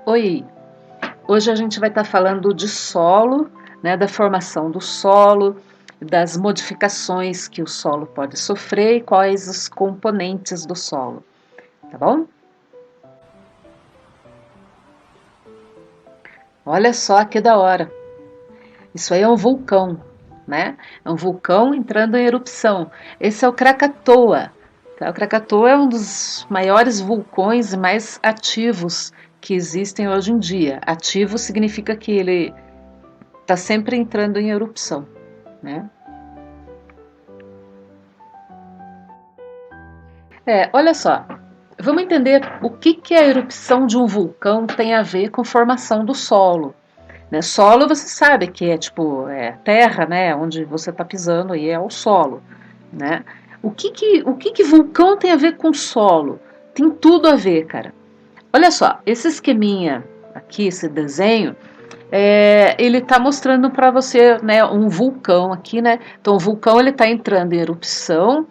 Oi, hoje a gente vai estar falando de solo, né, da formação do solo, das modificações que o solo pode sofrer e quais os componentes do solo, tá bom? Olha só que da hora, isso aí é um vulcão, né? É um vulcão entrando em erupção. Esse é o Krakatoa. Tá? O Krakatoa é um dos maiores vulcões e mais ativos que existem hoje em dia. Ativo significa que ele está sempre entrando em erupção, né? Olha só, vamos entender o que a erupção de um vulcão tem a ver com formação do solo. Né? Solo você sabe que é tipo terra, né? Onde você está pisando aí é o solo, né? O que vulcão tem a ver com solo? Tem tudo a ver, cara. Olha só, esse esqueminha aqui, esse desenho, ele está mostrando para você, né, um vulcão aqui, né? Então o vulcão ele está entrando em erupção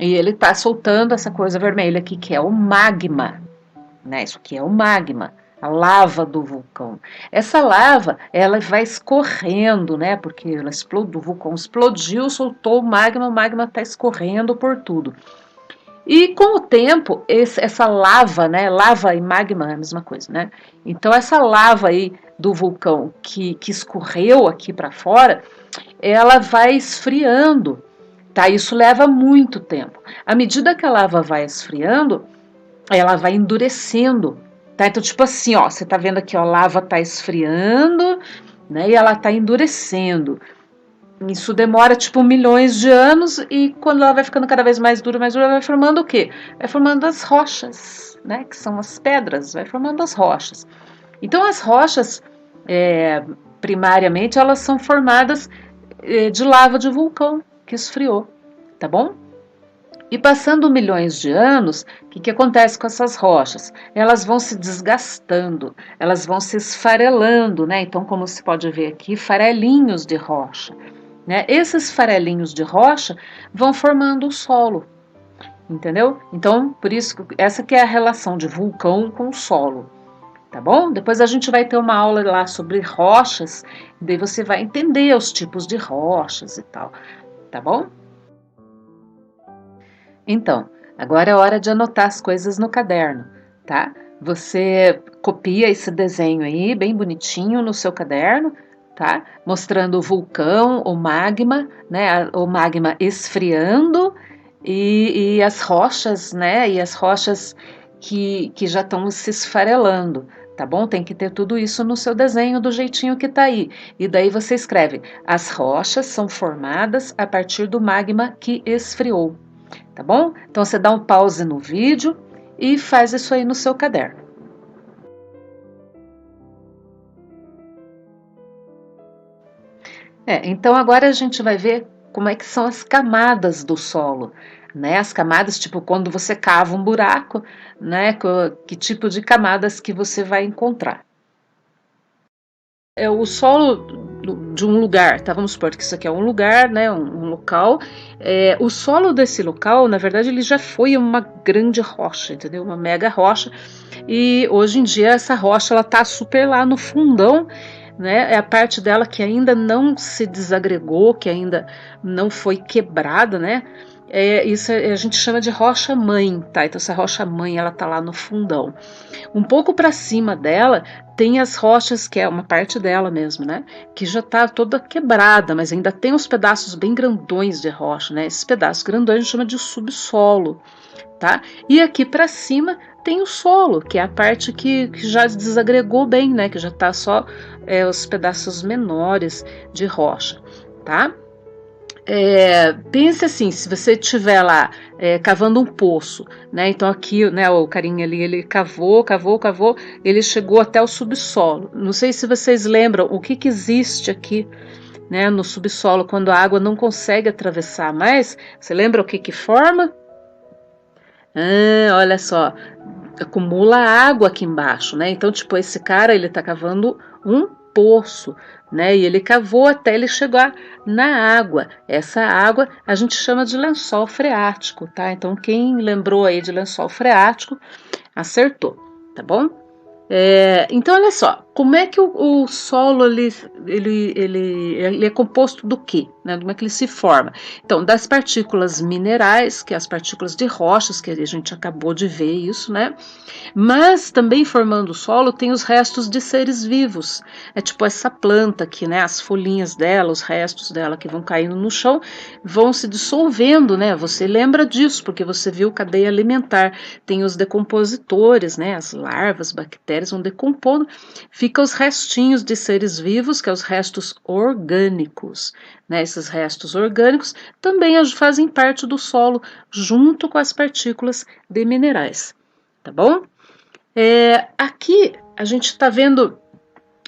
e ele está soltando essa coisa vermelha aqui que é o magma, né? Isso aqui é o magma, a lava do vulcão. Essa lava, ela vai escorrendo, né? Porque ela explodiu, o vulcão explodiu, soltou o magma está escorrendo por tudo. E com o tempo, essa lava, né? Lava e magma é a mesma coisa, né? Então essa lava aí do vulcão que escorreu aqui para fora, ela vai esfriando, tá? Isso leva muito tempo. À medida que a lava vai esfriando, ela vai endurecendo, tá? Então, tipo assim, ó, você tá vendo aqui, ó, a lava tá esfriando, né? E ela tá endurecendo. Isso demora, tipo, milhões de anos e quando ela vai ficando cada vez mais dura, vai formando o quê? Vai formando as rochas, né? Que são as pedras, vai formando as rochas. Então, as rochas, primariamente, elas são formadas de lava de vulcão que esfriou, tá bom? E passando milhões de anos, o que acontece com essas rochas? Elas vão se desgastando, elas vão se esfarelando, né? Então, como se pode ver aqui, farelinhos de rocha. Né? Esses farelinhos de rocha vão formando o solo, entendeu? Então, por isso, essa que é a relação de vulcão com o solo, tá bom? Depois a gente vai ter uma aula lá sobre rochas, daí você vai entender os tipos de rochas e tal, tá bom? Então, agora é hora de anotar as coisas no caderno, tá? Você copia esse desenho aí, bem bonitinho, no seu caderno, tá? Mostrando o vulcão, o magma, né? O magma esfriando e as rochas, né? E as rochas que já estão se esfarelando, tá bom? Tem que ter tudo isso no seu desenho do jeitinho que tá aí. E daí você escreve: as rochas são formadas a partir do magma que esfriou. Tá bom? Então você dá um pause no vídeo e faz isso aí no seu caderno. Então agora a gente vai ver como é que são as camadas do solo, né? As camadas, tipo quando você cava um buraco, né? Que tipo de camadas que você vai encontrar. É o solo de um lugar, tá? Vamos supor que isso aqui é um lugar, né? Um local. O solo desse local, na verdade, ele já foi uma grande rocha, entendeu? Uma mega rocha. E hoje em dia essa rocha ela tá super lá no fundão, né? É a parte dela que ainda não se desagregou, que ainda não foi quebrada, né? Isso a gente chama de rocha mãe, tá? Então essa rocha mãe ela tá lá no fundão. Um pouco para cima dela tem as rochas, que é uma parte dela mesmo, né? Que já tá toda quebrada, mas ainda tem uns pedaços bem grandões de rocha, né? Esses pedaços grandões a gente chama de subsolo, tá? E aqui para cima tem o solo, que é a parte que já desagregou bem, né? Que já tá só os pedaços menores de rocha, tá? Pense assim, se você estiver lá cavando um poço, né? Então aqui, né, o carinha ali, ele cavou, ele chegou até o subsolo. Não sei se vocês lembram o que existe aqui, né, no subsolo quando a água não consegue atravessar mais. Você lembra o que forma? Olha só, acumula água aqui embaixo, né? Então, tipo, esse cara, ele tá cavando um poço, né? E ele cavou até ele chegar na água. Essa água a gente chama de lençol freático, tá? Então, quem lembrou aí de lençol freático, acertou, tá bom? Então, olha só, como é que o solo ele é composto do quê? Né? Como é que ele se forma? Então, das partículas minerais, que é as partículas de rochas, que a gente acabou de ver isso, né? Mas também formando o solo tem os restos de seres vivos. É tipo essa planta aqui, né? As folhinhas dela, os restos dela que vão caindo no chão, vão se dissolvendo, né? Você lembra disso, porque você viu cadeia alimentar. Tem os decompositores, né? As larvas, bactérias vão decompondo. Fica os restinhos de seres vivos, que são os restos orgânicos. Né? Esses restos orgânicos também fazem parte do solo, junto com as partículas de minerais. Tá bom? Aqui a gente está vendo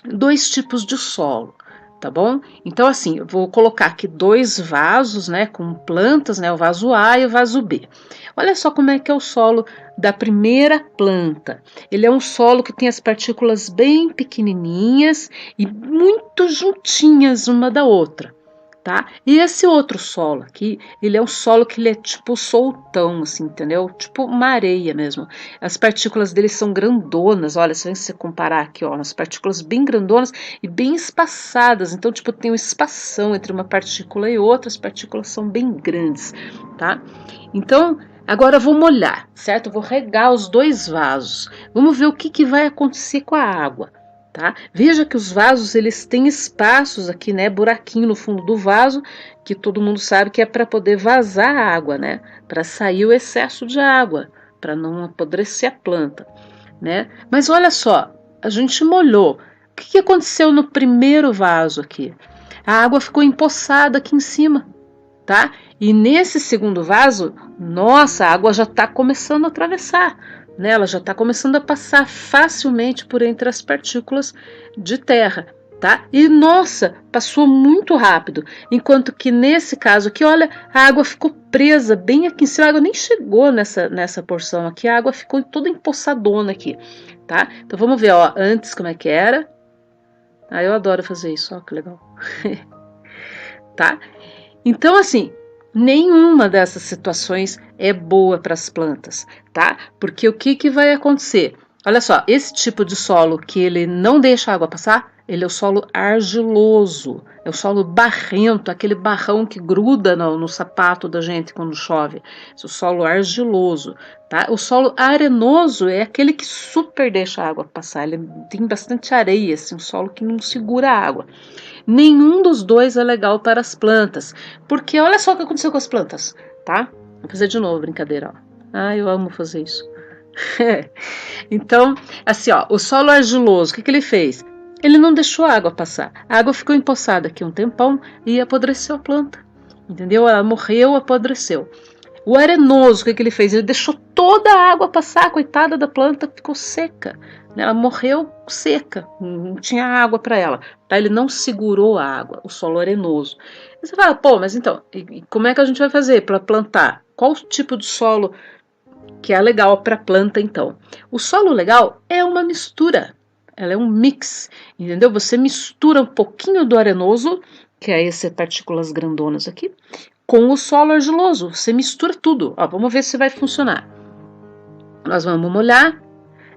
dois tipos de solo, tá bom? Então, assim, eu vou colocar aqui dois vasos, né, com plantas, né, o vaso A e o vaso B. Olha só como é que é o solo da primeira planta. Ele é um solo que tem as partículas bem pequenininhas e muito juntinhas uma da outra. Tá? E esse outro solo aqui, ele é um solo que ele é tipo soltão, assim, entendeu? Tipo uma areia mesmo. As partículas dele são grandonas, olha, se você comparar aqui, ó, as partículas bem grandonas e bem espaçadas. Então, tipo, tem um espação entre uma partícula e outra, as partículas são bem grandes, tá? Então, agora eu vou molhar, certo? Eu vou regar os dois vasos. Vamos ver o que vai acontecer com a água. Tá? Veja que os vasos eles têm espaços aqui, né, buraquinho no fundo do vaso, que todo mundo sabe que é para poder vazar a água, né, para sair o excesso de água, para não apodrecer a planta, né? Mas olha só, a gente molhou. O que aconteceu no primeiro vaso aqui? A água ficou empoçada aqui em cima, tá? E nesse segundo vaso, nossa, a água já está começando a atravessar. Né, ela já está começando a passar facilmente por entre as partículas de terra, tá? E nossa, passou muito rápido, enquanto que nesse caso aqui, olha, a água ficou presa bem aqui em cima, a água nem chegou nessa porção aqui, a água ficou toda empoçadona aqui, tá? Então vamos ver, ó, antes como é que era. Eu adoro fazer isso, ó, que legal. Tá? Então assim, nenhuma dessas situações é boa para as plantas, tá? Porque o que vai acontecer? Olha só, esse tipo de solo que ele não deixa a água passar, ele é o solo argiloso, é o solo barrento, aquele barrão que gruda no sapato da gente quando chove. Esse é o solo argiloso, tá? O solo arenoso é aquele que super deixa a água passar, ele tem bastante areia, assim, um solo que não segura a água. Nenhum dos dois é legal para as plantas, porque olha só o que aconteceu com as plantas, tá? Vou fazer de novo, brincadeira, ó. Eu amo fazer isso. Então, assim, ó, o solo argiloso, o que ele fez? Ele não deixou a água passar. A água ficou empoçada aqui um tempão e apodreceu a planta, entendeu? Ela morreu, apodreceu. O arenoso, o que ele fez? Ele deixou toda a água passar, coitada da planta, ficou seca. Ela morreu seca, não tinha água para ela. Tá? Ele não segurou a água, o solo arenoso. E você fala, pô, mas então, como é que a gente vai fazer para plantar? Qual o tipo de solo que é legal para planta, então? O solo legal é uma mistura, ela é um mix, entendeu? Você mistura um pouquinho do arenoso, que é essas partículas grandonas aqui, com o solo argiloso. Você mistura tudo. Ó, vamos ver se vai funcionar. Nós vamos molhar.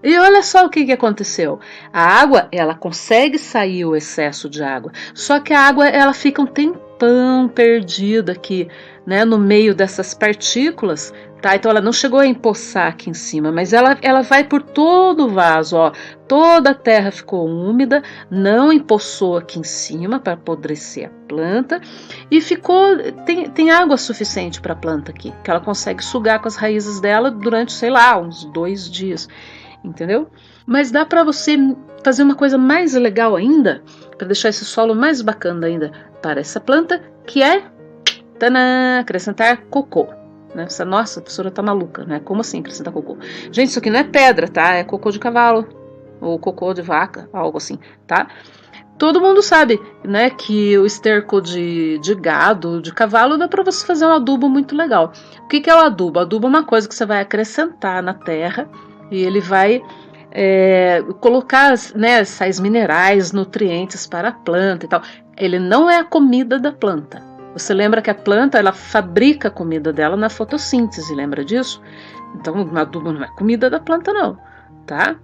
E olha só o que aconteceu. A água, ela consegue sair o excesso de água. Só que a água, ela fica um tempão perdida aqui, né, no meio dessas partículas, tá? Então ela não chegou a empoçar aqui em cima, mas ela vai por todo o vaso, ó. Toda a terra ficou úmida, não empoçou aqui em cima para apodrecer a planta e tem água suficiente para a planta aqui, que ela consegue sugar com as raízes dela durante, sei lá, uns 2 dias. Entendeu? Mas dá para você fazer uma coisa mais legal ainda, para deixar esse solo mais bacana ainda para essa planta, que é acrescentar cocô. Né? Nossa, a professora tá maluca, né? Como assim acrescentar cocô? Gente, isso aqui não é pedra, tá? É cocô de cavalo ou cocô de vaca, algo assim, tá? Todo mundo sabe, né, que o esterco de gado, de cavalo, dá para você fazer um adubo muito legal. O que é o adubo? O adubo é uma coisa que você vai acrescentar na terra e ele vai colocar, né, sais minerais, nutrientes para a planta e tal. Ele não é a comida da planta. Você lembra que a planta, ela fabrica a comida dela na fotossíntese, lembra disso? Então, o adubo não é comida da planta não, tá?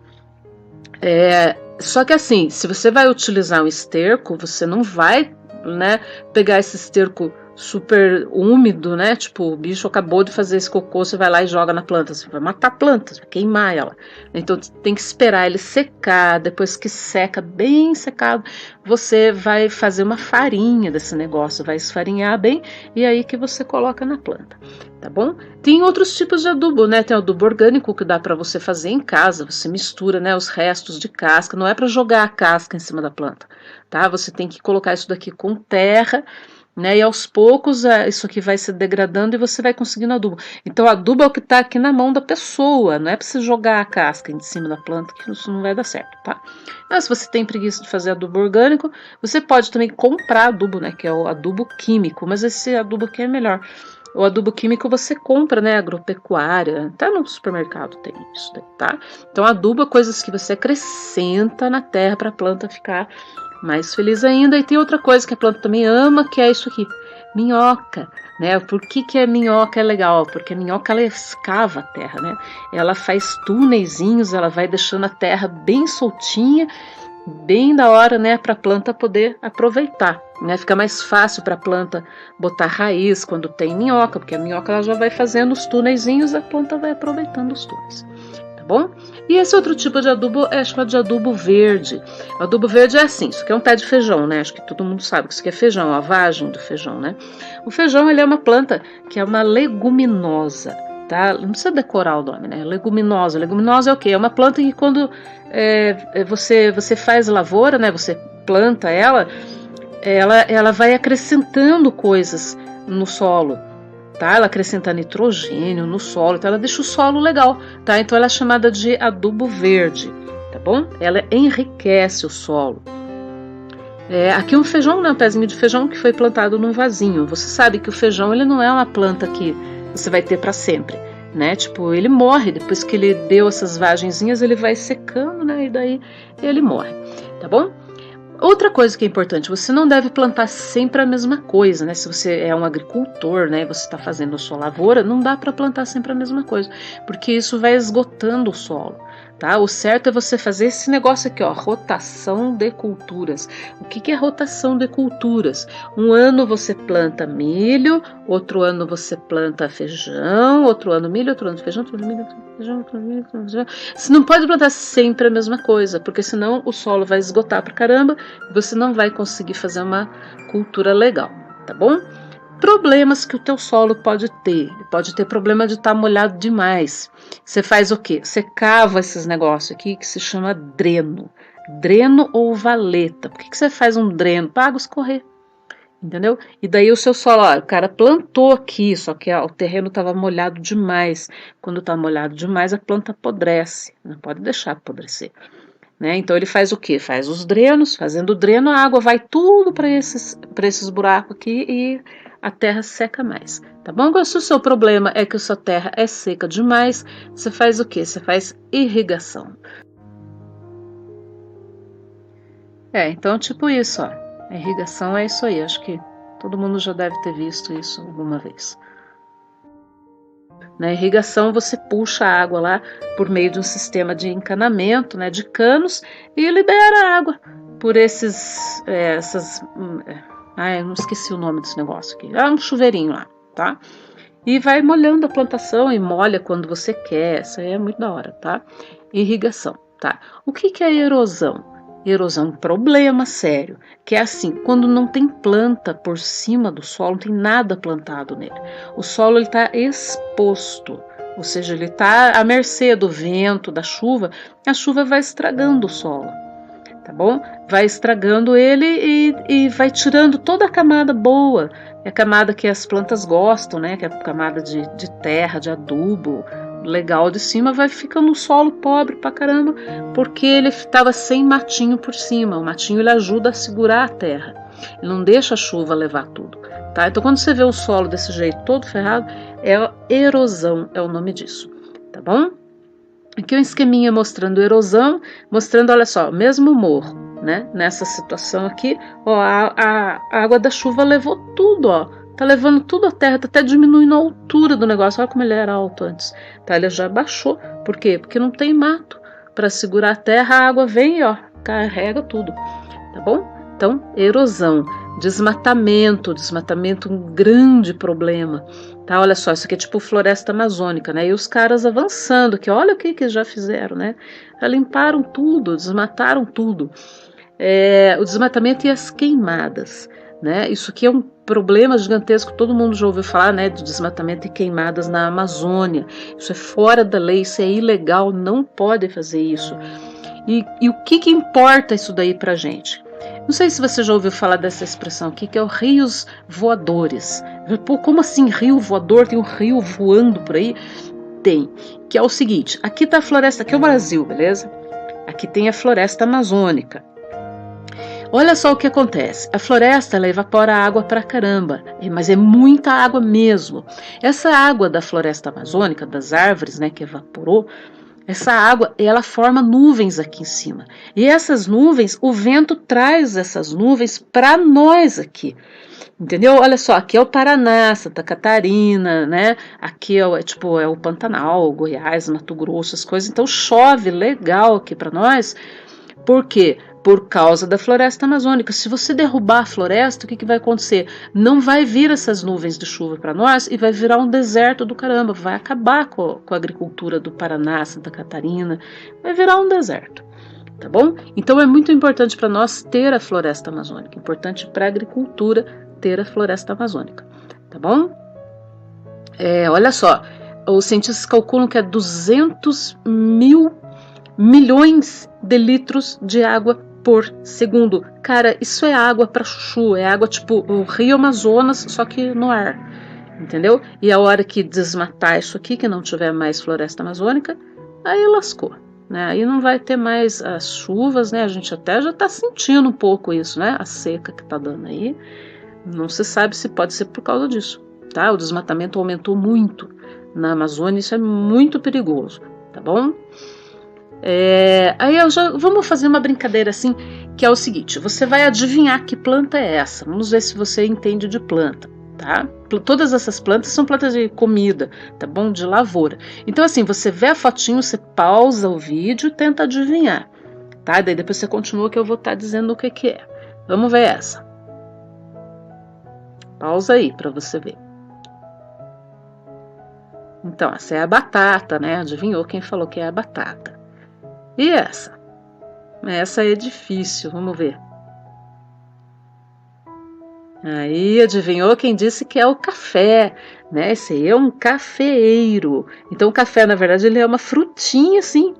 Só que assim, se você vai utilizar um esterco, você não vai, né, pegar esse esterco super úmido, né? Tipo, o bicho acabou de fazer esse cocô, você vai lá e joga na planta. Você vai matar a planta, você vai queimar ela. Então tem que esperar ele secar. Depois que seca, bem secado, você vai fazer uma farinha desse negócio, vai esfarinhar bem e aí que você coloca na planta, tá bom? Tem outros tipos de adubo, né? Tem o adubo orgânico que dá para você fazer em casa. Você mistura, né, os restos de casca. Não é para jogar a casca em cima da planta, tá? Você tem que colocar isso daqui com terra, né? E aos poucos isso aqui vai se degradando e você vai conseguindo adubo. Então, adubo é o que está aqui na mão da pessoa, não é para você jogar a casca em cima da planta, que isso não vai dar certo, tá? Mas se você tem preguiça de fazer adubo orgânico, você pode também comprar adubo, né? Que é o adubo químico, mas esse adubo aqui é melhor. O adubo químico você compra, né? Agropecuária, até no supermercado tem isso daí, tá? Então, adubo é coisas que você acrescenta na terra para a planta ficar mais feliz ainda. E tem outra coisa que a planta também ama, que é isso aqui, minhoca, né? Por que a minhoca é legal? Porque a minhoca, ela escava a terra, né? Ela faz túneizinhos, ela vai deixando a terra bem soltinha, bem da hora, né? Para a planta poder aproveitar, né? Fica mais fácil para a planta botar raiz quando tem minhoca, porque a minhoca ela já vai fazendo os túneizinhos, a planta vai aproveitando os túneis. Bom? E esse outro tipo de adubo é chamado de adubo verde. O adubo verde é assim, isso aqui é um pé de feijão, né? Acho que todo mundo sabe que isso aqui é feijão, a vagem do feijão, né? O feijão, ele é uma planta que é uma leguminosa, tá? Não precisa decorar o nome, né? Leguminosa. Leguminosa é o quê? É uma planta que quando você faz lavoura, né? Você planta ela vai acrescentando coisas no solo. Tá? Ela acrescenta nitrogênio no solo, então ela deixa o solo legal, tá? Então ela é chamada de adubo verde, tá bom? Ela enriquece o solo. Aqui um feijão, né? Um pezinho de feijão que foi plantado num vasinho. Você sabe que o feijão, ele não é uma planta que você vai ter para sempre, né? Tipo, ele morre depois que ele deu essas vagenzinhas, ele vai secando, né? E daí ele morre, tá bom? Outra coisa que é importante, você não deve plantar sempre a mesma coisa, né? Se você é um agricultor, né, você está fazendo a sua lavoura, não dá para plantar sempre a mesma coisa, porque isso vai esgotando o solo, tá? O certo é você fazer esse negócio aqui, ó, rotação de culturas. O que é rotação de culturas? Um ano você planta milho, outro ano você planta feijão, outro ano milho, outro ano feijão, outro ano milho, feijão, outro ano milho, outro ano feijão. Você não pode plantar sempre a mesma coisa, porque senão o solo vai esgotar pra caramba e você não vai conseguir fazer uma cultura legal, tá bom? Problemas que o teu solo pode ter problema de estar molhado demais. Você faz o quê? Você cava esses negócios aqui que se chama dreno ou valeta. Por que você faz um dreno? Para a água escorrer, entendeu? E daí o seu solo, ó, o cara plantou aqui, só que ó, o terreno estava molhado demais. Quando está molhado demais, a planta apodrece, não pode deixar apodrecer, né? Então ele faz o quê? Faz os drenos, fazendo o dreno, a água vai tudo para esses buracos aqui e a terra seca mais, tá bom? Agora, se o seu problema é que a sua terra é seca demais, você faz o quê? Você faz irrigação. Então tipo isso, ó. A irrigação é isso aí, acho que todo mundo já deve ter visto isso alguma vez. Na irrigação, você puxa a água lá por meio de um sistema de encanamento, né, de canos, e libera a água por eu não esqueci o nome desse negócio aqui. Um chuveirinho lá, tá? E vai molhando a plantação e molha quando você quer. Isso aí é muito da hora, tá? Irrigação, tá? O que é erosão? Erosão é um problema sério, que é assim, quando não tem planta por cima do solo, não tem nada plantado nele. O solo ele está exposto, ou seja, ele está à mercê do vento, da chuva, a chuva vai estragando o solo. Tá bom? Vai estragando ele e vai tirando toda a camada boa, a camada que as plantas gostam, né? Que é a camada de terra, de adubo, legal de cima, vai ficando um solo pobre pra caramba, porque ele estava sem matinho por cima. O matinho ele ajuda a segurar a terra, ele não deixa a chuva levar tudo, tá? Então quando você vê o solo desse jeito todo ferrado, é erosão, é o nome disso, tá bom? Aqui um esqueminha mostrando erosão, mostrando, olha só, mesmo morro, né? Nessa situação aqui, ó, a água da chuva levou tudo, ó. Tá levando tudo a terra, tá até diminuindo a altura do negócio. Olha como ele era alto antes, tá? Ele já baixou. Por quê? Porque não tem mato para segurar a terra, a água vem e ó, carrega tudo, tá bom? Então, erosão, desmatamento é um grande problema, tá? Olha só, isso aqui é tipo floresta amazônica, né? E os caras avançando, que olha o que eles já fizeram, né? Já limparam tudo, desmataram tudo. O desmatamento e as queimadas, né? Isso aqui é um problema gigantesco, todo mundo já ouviu falar, né, do desmatamento e queimadas na Amazônia. Isso é fora da lei, isso é ilegal, não pode fazer isso. E o que importa isso daí pra gente? Não sei se você já ouviu falar dessa expressão aqui, que é o rios voadores. Pô, como assim rio voador? Tem um rio voando por aí? Tem. Que é o seguinte, aqui tá a floresta, aqui é o Brasil, beleza? Aqui tem a floresta amazônica. Olha só o que acontece. A floresta ela evapora água pra caramba, mas é muita água mesmo. Essa água da floresta amazônica, das árvores, né, que evaporou, essa água ela forma nuvens aqui em cima. E essas nuvens, o vento traz essas nuvens para nós aqui. Entendeu? Olha só, aqui é o Paraná, Santa Catarina, né? Aqui é o Pantanal, Goiás, Mato Grosso, as coisas. Então chove legal aqui para nós. Por quê? Por causa da floresta amazônica. Se você derrubar a floresta, o que vai acontecer? Não vai vir essas nuvens de chuva para nós e vai virar um deserto do caramba. Vai acabar com a agricultura do Paraná, Santa Catarina. Vai virar um deserto. Tá bom? Então é muito importante para nós ter a floresta amazônica. Importante para a agricultura ter a floresta amazônica. Tá bom? Olha só, os cientistas calculam que é 200 mil milhões de litros de água por segundo. Cara, isso é água para chuchu, é água tipo o Rio Amazonas, só que no ar, entendeu? E a hora que desmatar isso aqui, que não tiver mais floresta amazônica, aí lascou, né? Aí não vai ter mais as chuvas, né? A gente até já tá sentindo um pouco isso, né? A seca que tá dando aí, não se sabe se pode ser por causa disso, tá? O desmatamento aumentou muito na Amazônia, isso é muito perigoso, tá bom? Aí vamos fazer uma brincadeira assim, que é o seguinte, você vai adivinhar que planta é essa, vamos ver se você entende de planta, tá? Todas essas plantas são plantas de comida, tá bom? De lavoura. Então assim, você vê a fotinho, você pausa o vídeo e tenta adivinhar, tá? Daí depois você continua que eu vou estar dizendo o que é. Vamos ver essa. Pausa aí para você ver. Então, essa é a batata, né? Adivinhou quem falou que é a batata. E essa? Essa é difícil, vamos ver. Aí, adivinhou quem disse que é o café, né? Esse aí é um cafeeiro. Então, o café, na verdade, ele é uma frutinha, assim,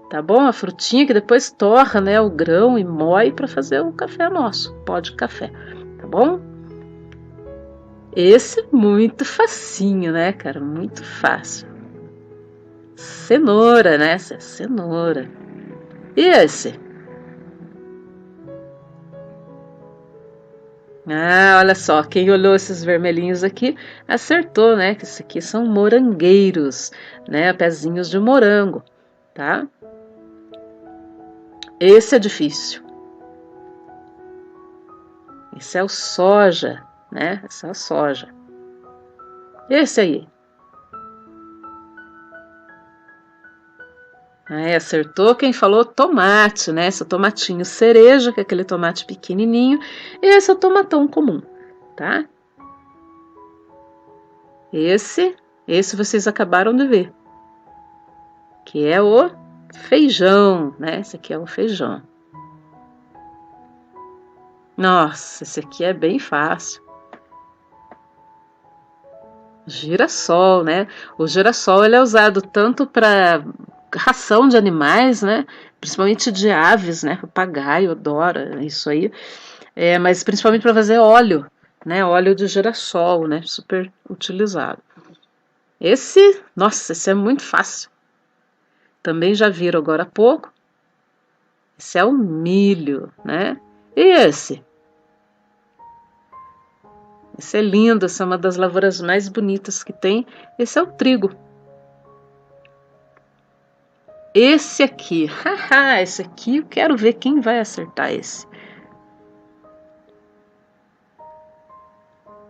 tá bom? A frutinha que depois torra, né, o grão e moe para fazer o café nosso, pó de café, tá bom? Esse muito facinho, né, cara? Muito fácil. Cenoura, né? Essa é cenoura. E esse? Ah, olha só, quem olhou esses vermelhinhos aqui acertou, né? Que esses aqui são morangueiros, né? Pezinhos de morango, tá? Esse é difícil. Esse é o soja, né? Essa é a soja. Esse aí. Acertou quem falou tomate, né? Esse é o tomatinho cereja, que é aquele tomate pequenininho. E esse é o tomatão comum, tá? Esse vocês acabaram de ver. Que é o feijão, né? Esse aqui é o feijão. Nossa, esse aqui é bem fácil. Girassol, né? O girassol ele é usado tanto para ração de animais, né? Principalmente de aves, né? Papagaio adora isso aí. Mas principalmente para fazer óleo, né? Óleo de girassol, né? Super utilizado. Nossa, esse é muito fácil. Também já viram agora há pouco. Esse é o milho, né? E esse? Esse é lindo, essa é uma das lavouras mais bonitas que tem. Esse é o trigo. Esse aqui, haha, esse aqui eu quero ver quem vai acertar esse.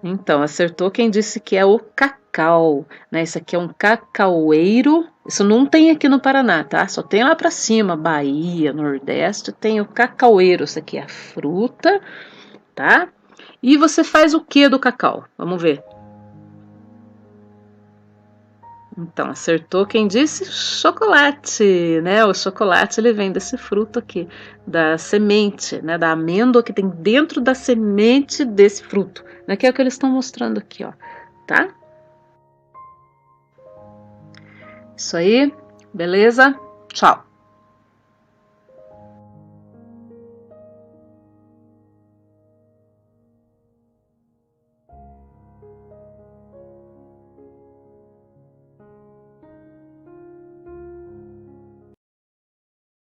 Então, acertou quem disse que é o cacau, né? Esse aqui é um cacaueiro Isso não tem aqui no Paraná, tá? Só tem lá pra cima, Bahia, Nordeste, tem o cacaueiro, isso aqui é a fruta, tá? E você faz o que do cacau? Vamos ver. Então, acertou quem disse chocolate, né? O chocolate ele vem desse fruto aqui, da semente, né? Da amêndoa que tem dentro da semente desse fruto, né? Que é o que eles estão mostrando aqui, ó, tá? Isso aí, beleza? Tchau.